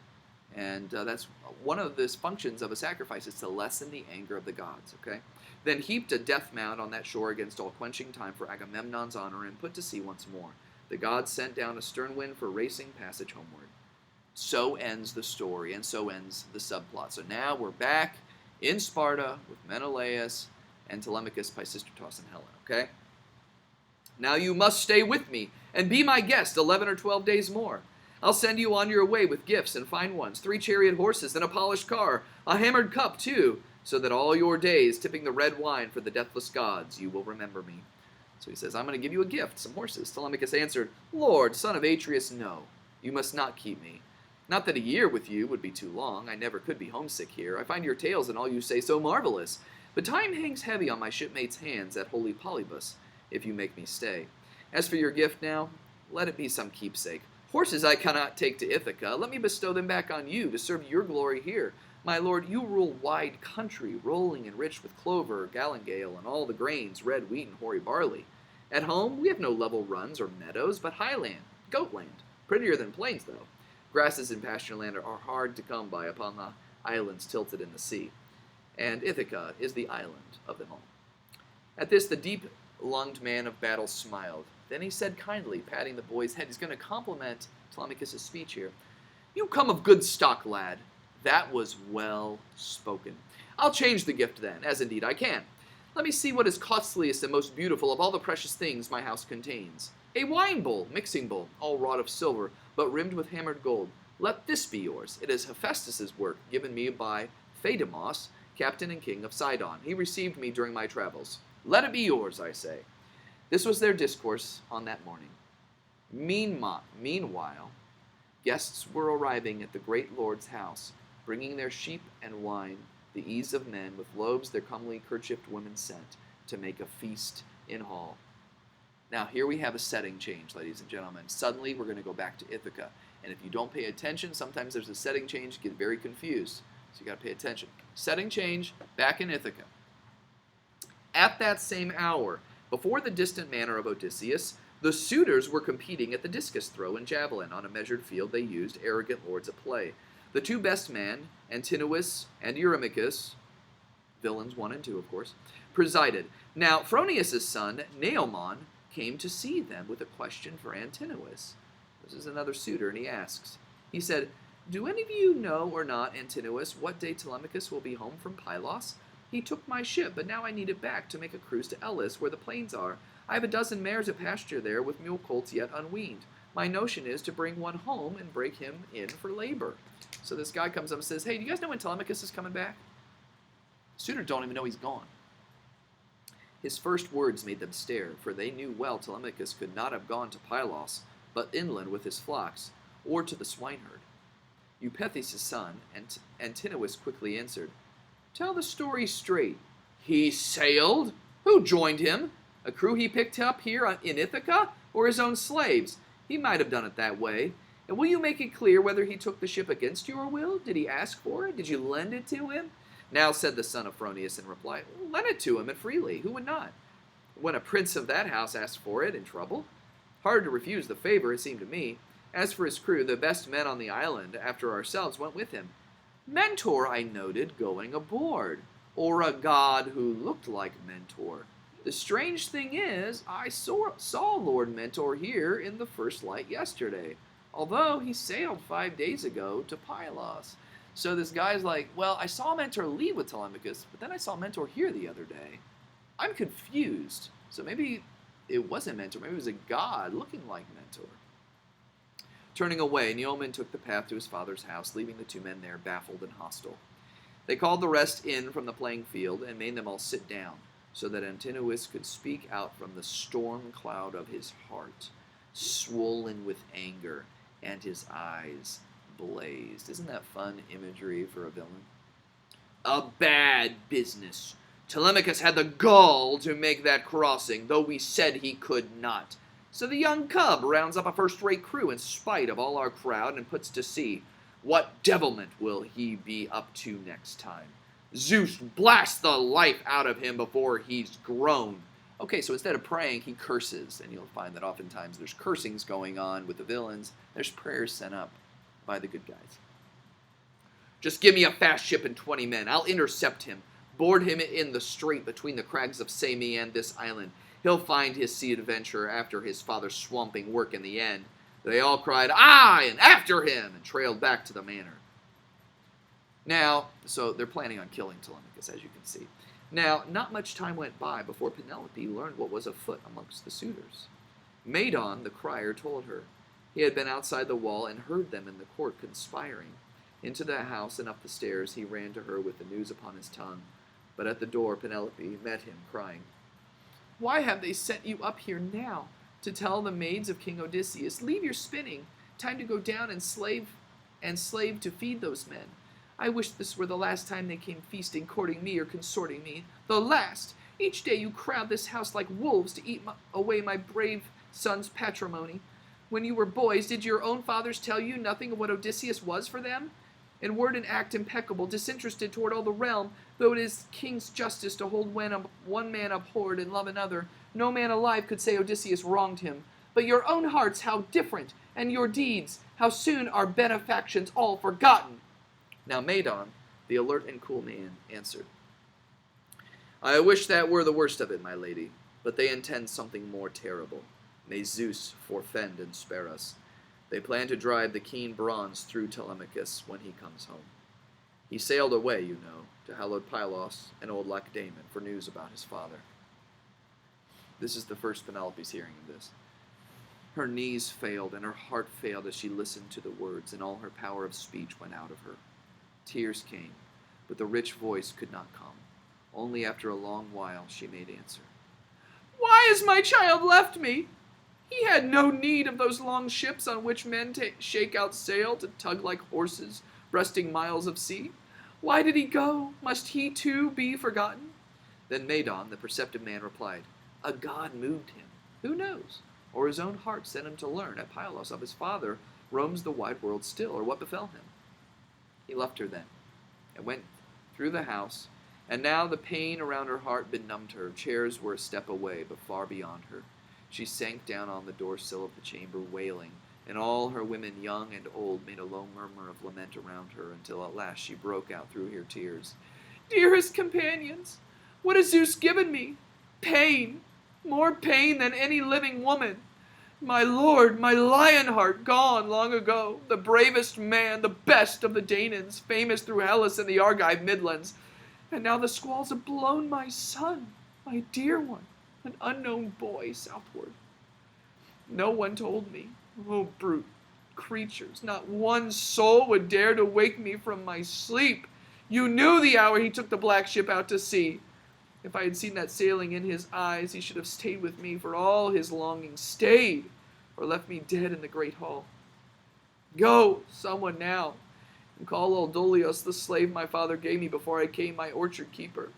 And that's one of the functions of a sacrifice, is to lessen the anger of the gods, okay? Then heaped a death mound on that shore against all quenching time for Agamemnon's honor, and put to sea once more. The gods sent down a stern wind for racing passage homeward. So ends the story, and so ends the subplot. So now we're back in Sparta with Menelaus and Telemachus, Pisistratos, and Helen, okay? "Now you must stay with me, and be my guest 11 or 12 days more. I'll send you on your way with gifts and fine ones, 3 chariot horses and a polished car, a hammered cup too, so that all your days, tipping the red wine for the deathless gods, you will remember me." So he says, "I'm going to give you a gift, some horses." Telemachus answered, "Lord, son of Atreus, no, you must not keep me. Not that a year with you would be too long. I never could be homesick here. I find your tales and all you say so marvelous. But time hangs heavy on my shipmates' hands at holy Polybus, if you make me stay. As for your gift now, let it be some keepsake. Horses I cannot take to Ithaca. Let me bestow them back on you to serve your glory here. My lord, you rule wide country, rolling and rich with clover, galingale, and all the grains, red wheat and hoary barley. At home, we have no level runs or meadows, but highland, goatland. Prettier than plains, though. Grasses in pasture land are hard to come by upon the islands tilted in the sea. And Ithaca is the island of them all." At this, the deep-lunged man of battle smiled. Then he said kindly, patting the boy's head, he's going to compliment Telemachus' speech here, "You come of good stock, lad. That was well spoken. I'll change the gift then, as indeed I can. Let me see what is costliest and most beautiful of all the precious things my house contains. A wine bowl, mixing bowl, all wrought of silver, but rimmed with hammered gold. Let this be yours. It is Hephaestus' work, given me by Phaedemos, captain and king of Sidon. He received me during my travels. Let it be yours, I say." This was their discourse on that morning. Meanwhile, guests were arriving at the great lord's house, bringing their sheep and wine, the ease of men, with loaves their comely kerchiefed women sent, to make a feast in hall. Now, here we have a setting change, ladies and gentlemen. Suddenly, we're going to go back to Ithaca. And if you don't pay attention, sometimes there's a setting change, you get very confused. So you got to pay attention. Setting change, back in Ithaca. At that same hour, before the distant manor of Odysseus, the suitors were competing at the discus throw and javelin. On a measured field they used, arrogant lords at play. The 2 best men, Antinous and Eurymachus, villains 1 and 2, of course, presided. Now, Phronius' son, Neomon, came to see them with a question for Antinous. This is another suitor, and he asks. He said, "Do any of you know or not, Antinous, what day Telemachus will be home from Pylos? He took my ship, but now I need it back to make a cruise to Elis, where the plains are. I have a dozen mares at pasture there, with mule colts yet unweaned. My notion is to bring one home and break him in for labor." So this guy comes up and says, "Hey, do you guys know when Telemachus is coming back?" Suitors don't even know he's gone. His first words made them stare, for they knew well Telemachus could not have gone to Pylos, but inland with his flocks, or to the swineherd. Eupeithes' son, Antinous, quickly answered, "Tell the story straight. He sailed? Who joined him? A crew he picked up here in Ithaca, or his own slaves? He might have done it that way. And will you make it clear whether he took the ship against your will? Did he ask for it? Did you lend it to him?" "Now," said the son of Phronius in reply, "lend it to him, and freely. Who would not? When a prince of that house asked for it in trouble. Hard to refuse the favor, it seemed to me. As for his crew, the best men on the island, after ourselves, went with him. Mentor I noted going aboard, or a god who looked like Mentor. The strange thing is, I saw Lord Mentor here in the first light yesterday, although he sailed 5 days ago to Pylos." So this guy's like, "Well, I saw Mentor leave with Telemachus, but then I saw Mentor here the other day. I'm confused. So maybe it wasn't Mentor. Maybe it was a god looking like Mentor." Turning away, Neoman took the path to his father's house, leaving the two men there baffled and hostile. They called the rest in from the playing field and made them all sit down, so that Antinous could speak out from the storm cloud of his heart, swollen with anger, and his eyes blazed. Isn't that fun imagery for a villain? "A bad business. Telemachus had the gall to make that crossing, though we said he could not. So the young cub rounds up a first-rate crew in spite of all our crowd and puts to sea. What devilment will he be up to next time? Zeus blast the life out of him before he's grown." Okay, so instead of praying, he curses, and you'll find that oftentimes there's cursings going on with the villains. There's prayers sent up by the good guys. "Just give me a fast ship and 20 men. I'll intercept him, board him in the strait between the crags of Sami and this island. He'll find his sea adventure after his father's swamping work in the end." They all cried, "Aye, and after him," and trailed back to the manor. Now, so they're planning on killing Telemachus, as you can see. Now, not much time went by before Penelope learned what was afoot amongst the suitors. Medon, the crier, told her. He had been outside the wall and heard them in the court conspiring. Into the house and up the stairs he ran to her with the news upon his tongue. But at the door Penelope met him, crying, "Why have they sent you up here now? To tell the maids of King Odysseus, leave your spinning. Time to go down and slave to feed those men. I wish this were the last time they came feasting, courting me, or consorting me. The last! Each day you crowd this house like wolves to eat away my brave son's patrimony. When you were boys, did your own fathers tell you nothing of what Odysseus was for them? In word and act impeccable, disinterested toward all the realm, though it is king's justice to hold one man abhorred and love another, no man alive could say Odysseus wronged him. But your own hearts, how different, and your deeds, how soon are benefactions all forgotten." Now Medon, the alert and cool man, answered, "I wish that were the worst of it, my lady, but they intend something more terrible. May Zeus forfend and spare us. They plan to drive the keen bronze through Telemachus when he comes home. He sailed away, you know, to hallowed Pylos and old Lacedaemon for news about his father." This is the first Penelope's hearing of this. Her knees failed and her heart failed as she listened to the words, and all her power of speech went out of her. Tears came, but the rich voice could not come. Only after a long while she made answer. "Why has my child left me? He had no need of those long ships on which men shake out sail to tug like horses, breasting miles of sea. Why did he go? Must he too be forgotten?" Then Medon, the perceptive man, replied, "A god moved him. Who knows? Or his own heart sent him to learn at Pylos of his father roams the wide world still, or what befell him." He left her then, and went through the house, and now the pain around her heart benumbed her. Chairs were a step away, but far beyond her. She sank down on the door-sill of the chamber, wailing, and all her women, young and old, made a low murmur of lament around her, until at last she broke out through her tears. "Dearest companions, what has Zeus given me? Pain, more pain than any living woman. My lord, my Lionheart, gone long ago, the bravest man, the best of the Danaans, famous through Hellas and the Argive midlands. And now the squalls have blown my son, my dear one, an unknown boy, southward. No one told me. Oh, brute creatures, not one soul would dare to wake me from my sleep. You knew the hour he took the black ship out to sea. If I had seen that sailing in his eyes, he should have stayed with me for all his longing, stayed, or left me dead in the great hall. Go, someone now, and call old Dolios, the slave my father gave me before I came my orchard keeper.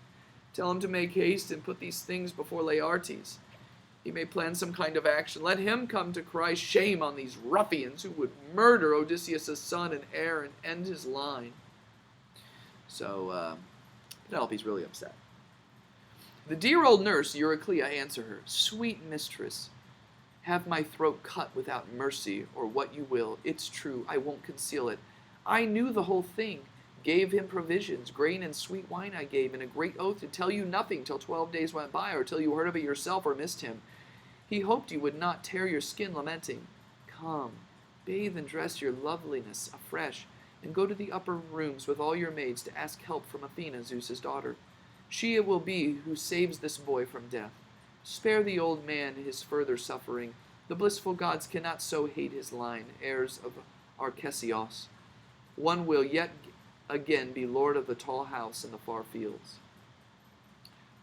Tell him to make haste and put these things before Laertes. He may plan some kind of action. Let him come to cry shame on these ruffians who would murder Odysseus' son and heir and end his line. So, Penelope's really upset. The dear old nurse, Euryclea, answered her, Sweet mistress, have my throat cut without mercy, or what you will. It's true, I won't conceal it. I knew the whole thing, gave him provisions, grain and sweet wine I gave, and a great oath to tell you nothing till 12 days went by, or till you heard of it yourself or missed him. He hoped you would not tear your skin lamenting. Come, bathe and dress your loveliness afresh, and go to the upper rooms with all your maids to ask help from Athena, Zeus's daughter. She it will be who saves this boy from death. Spare the old man his further suffering. The blissful gods cannot so hate his line, heirs of Arcesios. One will yet again be lord of the tall house and the far fields.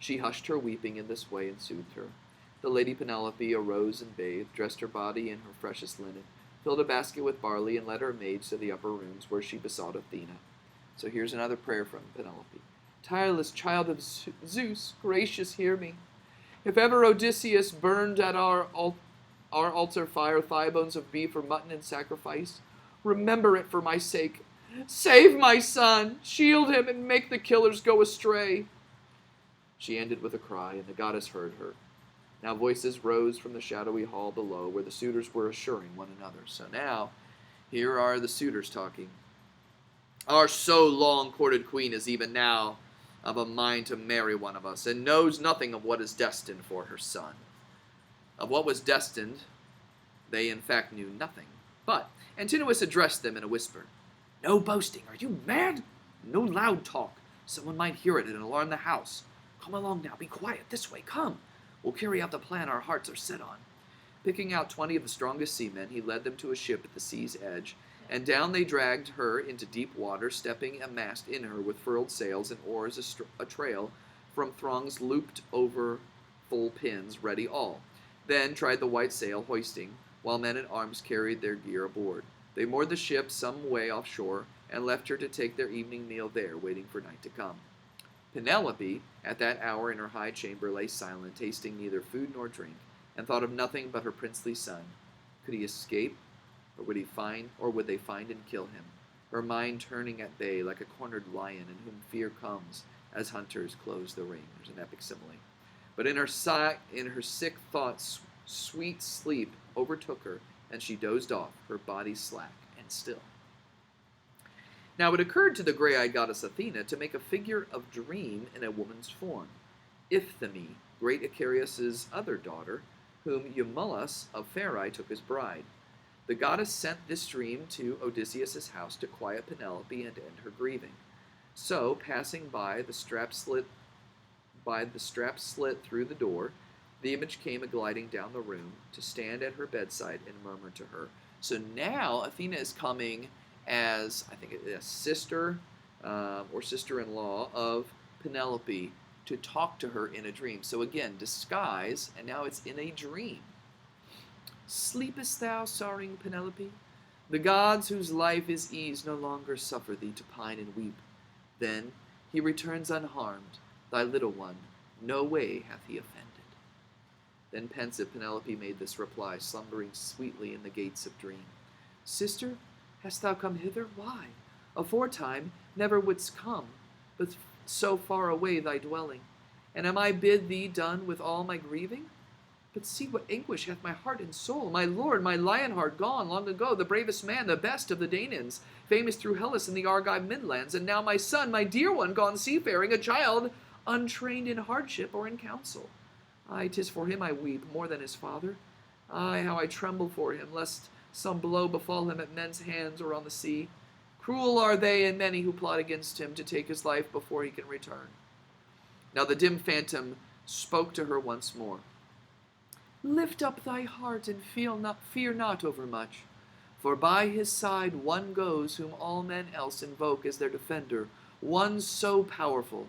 She hushed her weeping in this way and soothed her. The lady Penelope arose and bathed, dressed her body in her freshest linen, filled a basket with barley, and led her maids to the upper rooms, where she besought Athena. So here's another prayer from Penelope. Tireless child of Zeus, gracious hear me. If ever Odysseus burned at our altar fire thigh bones of beef or mutton in sacrifice, remember it for my sake. Save my son, shield him, and make the killers go astray. She ended with a cry, and the goddess heard her. Now voices rose from the shadowy hall below, where the suitors were assuring one another. So now, here are the suitors talking. Our so long-courted queen is even now of a mind to marry one of us, and knows nothing of what is destined for her son. Of what was destined, they in fact knew nothing. But Antinous addressed them in a whisper. No boasting, are you mad? No loud talk. Someone might hear it and alarm the house. Come along now, be quiet, this way, come. We'll carry out the plan our hearts are set on. Picking out 20 of the strongest seamen, he led them to a ship at the sea's edge, and down they dragged her into deep water, stepping a mast in her with furled sails and oars a trail from throngs looped over full pins, ready all. Then tried the white sail hoisting, while men-at-arms carried their gear aboard. They moored the ship some way offshore, and left her to take their evening meal there, waiting for night to come. Penelope, at that hour in her high chamber, lay silent, tasting neither food nor drink, and thought of nothing but her princely son. Could he escape, or would they find and kill him? Her mind turning at bay like a cornered lion in whom fear comes as hunters close the ring. There's an epic simile. But in her sick thoughts, sweet sleep overtook her, and she dozed off, her body slack and still. Now it occurred to the gray-eyed goddess Athena to make a figure of dream in a woman's form. Iphthyme, great Icarius' other daughter, whom Eumolus of Pherae took as bride. The goddess sent this dream to Odysseus' house to quiet Penelope and end her grieving. So, passing by the strap slit through the door, the image came a-gliding down the room to stand at her bedside and murmur to her. So now Athena is coming as, I think, a sister or sister-in-law of Penelope to talk to her in a dream. So again, disguise, and now it's in a dream. Sleepest thou, sorrowing Penelope? The gods whose life is ease no longer suffer thee to pine and weep. Then he returns unharmed, thy little one, no way hath he offended. Then pensive Penelope made this reply, slumbering sweetly in the gates of dream. Sister, hast thou come hither? Why? Aforetime never wouldst come, but so far away thy dwelling. And am I bid thee done with all my grieving? But see what anguish hath my heart and soul. My lord, my Lionheart, gone long ago, the bravest man, the best of the Danaans, famous through Hellas and the Argive midlands, and now my son, my dear one, gone seafaring, a child, untrained in hardship or in counsel. Aye, 'tis for him I weep, more than his father. Ay, how I tremble for him, lest some blow befall him at men's hands or on the sea. Cruel are they and many who plot against him to take his life before he can return. Now the dim phantom spoke to her once more. Lift up thy heart and fear not overmuch, for by his side one goes whom all men else invoke as their defender, one so powerful,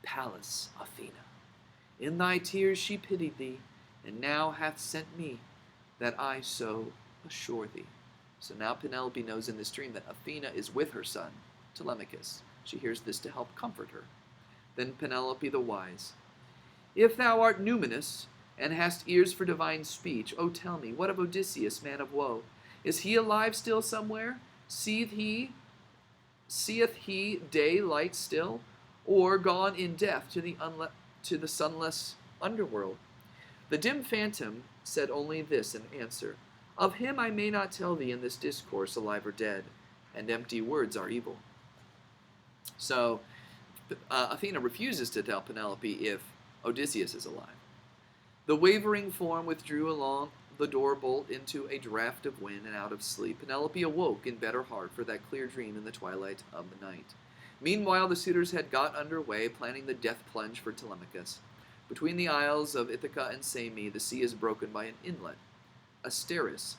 Pallas Athena. In thy tears she pitied thee, and now hath sent me, that I so assure thee. So now Penelope knows in this dream that Athena is with her son, Telemachus. She hears this to help comfort her. Then Penelope the wise, if thou art numinous, and hast ears for divine speech, O tell me, what of Odysseus, man of woe? Is he alive still somewhere? Seeth he daylight still, or gone in death to the sunless underworld? The dim phantom said only this in answer, of him I may not tell thee in this discourse, alive or dead, and empty words are evil. So Athena refuses to tell Penelope if Odysseus is alive. The wavering form withdrew along the door bolt into a draught of wind, and out of sleep Penelope awoke in better heart for that clear dream in the twilight of the night. Meanwhile the suitors had got under way, planning the death plunge for Telemachus. Between the isles of Ithaca and Same, the sea is broken by an inlet, a steris,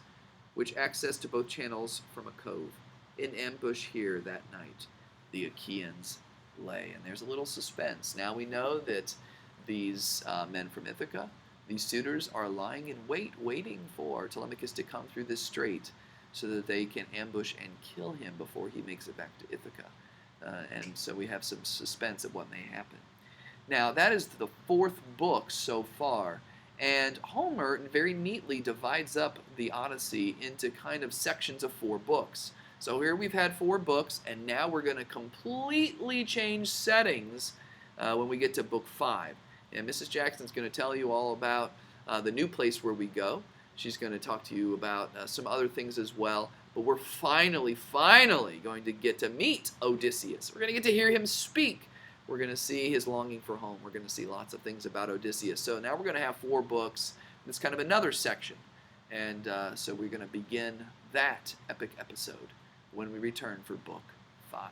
which access to both channels from a cove. In ambush here that night the Achaeans lay. And there's a little suspense. Now we know that these men from Ithaca, these suitors, are lying in wait, waiting for Telemachus to come through this strait so that they can ambush and kill him before he makes it back to Ithaca. And so we have some suspense of what may happen. Now, that is the fourth book so far. And Homer very neatly divides up the Odyssey into kind of sections of 4 books. So here we've had 4 books, and now we're going to completely change settings when we get to book 5. And Mrs. Jackson's going to tell you all about the new place where we go. She's going to talk to you about some other things as well. But we're finally going to get to meet Odysseus. We're going to get to hear him speak. We're going to see his longing for home. We're going to see lots of things about Odysseus. So now we're going to have 4 books. It's kind of another section. And so we're going to begin that epic episode when we return for book 5.